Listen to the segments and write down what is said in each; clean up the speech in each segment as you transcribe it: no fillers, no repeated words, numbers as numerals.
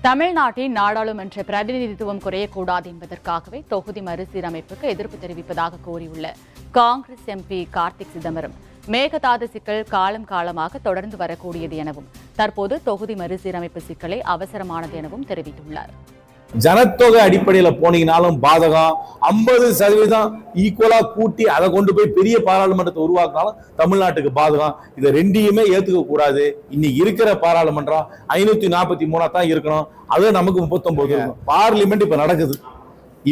தமிழ்நாட்டின் நாடாளுமன்ற பிரதிநிதித்துவம் குறையக்கூடாது என்பதற்காகவே தொகுதி மறுசீரமைப்புக்கு எதிர்ப்பு தெரிவிப்பதாக கூறியுள்ள காங்கிரஸ் எம்பி கார்த்திக் சிதம்பரம், மேகதாது சிக்கல் காலமாக தொடர்ந்து வரக்கூடியது எனவும் தற்போது தொகுதி மறுசீரமைப்பு சிக்கலே அவசரமானது எனவும் தெரிவித்துள்ளார். ஜனத்தொகை அடிப்படையில போனீங்கனாலும் பாதகம் 50% ஈக்குவலா கூட்டி அதை கொண்டு போய் பெரிய பாராளுமன்றத்தை உருவாக்கினாலும் தமிழ்நாட்டுக்கு பாதகம். இதை ரெண்டையுமே ஏத்துக்க கூடாது. இன்னைக்கு இருக்கிற பாராளுமன்றம் 543 தான் இருக்கணும். அது நமக்கு 39 பார்லிமெண்ட் இப்ப நடக்குது.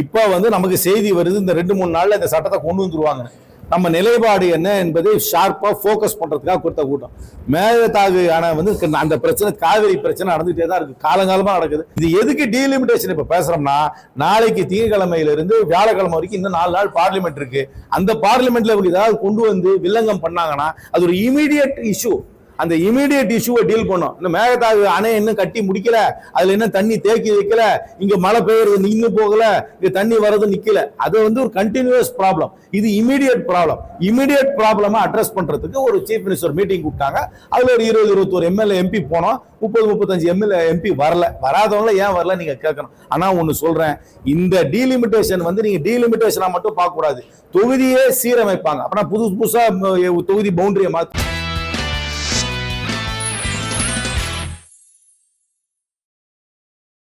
இப்ப நமக்கு செய்தி வருது, இந்த 2-3 நாள்ல இந்த சட்டத்தை கொண்டு வந்துருவாங்க. நம்ம நிலைப்பாடு என்ன என்பதை ஷார்ப்பா போக்கஸ் பண்றதுக்காக கொடுத்த கூட்டம். மேகதாது அணை அந்த பிரச்சனை, காவிரி பிரச்சனை நடந்துட்டே தான் இருக்கு, காலங்காலமா நடக்குது. இது எதுக்கு டீலிமிட்டேஷன் இப்ப பேசுறோம்னா, நாளைக்கு திங்கட்கிழமையில இருந்து வியாழக்கிழமை வரைக்கும் இன்னும் 4 நாள் பார்லிமெண்ட் இருக்கு. அந்த பார்லிமெண்ட்ல ஏதாவது கொண்டு வந்து வில்லங்கம் பண்ணாங்கன்னா அது ஒரு இமீடியட் இஷ்யூ. அந்த இமீடியட் இஷ்யூவை டீல் பண்ணும். இந்த மேகதாது அணை இன்னும் கட்டி முடிக்கல, அதுல என்ன தண்ணி தேக்கி வைக்கல, இங்க மழை பெய்யறது நின்னு போகல, இங்க தண்ணி வர்றது நிக்கல. அது ஒரு கண்டினியூஸ் ப்ராப்ளம். இது இமீடியட் ப்ராப்ளம். இமீடியட் ப்ராப்ளமா அட்ரஸ் பண்றதுக்கு ஒரு சீஃப் மினிஸ்டர் மீட்டிங் கூப்பிட்டாங்க. அதுல ஒரு 20-21 எம்எல்ஏ எம்பி போனோம். 30-35 எம்எல்ஏ எம்பி வரல. வராதவங்கள ஏன் வரல நீங்க கேட்கணும். ஆனா ஒண்ணு சொல்றேன், இந்த டீலிமிட்டேஷன் நீங்க டீலிமிட்டேஷனா மட்டும் பார்க்க கூடாது, தொகுதியே சீரமைப்பாங்க. அப்படின்னா புதுசா தொகுதி பவுண்டரியை மாத்தி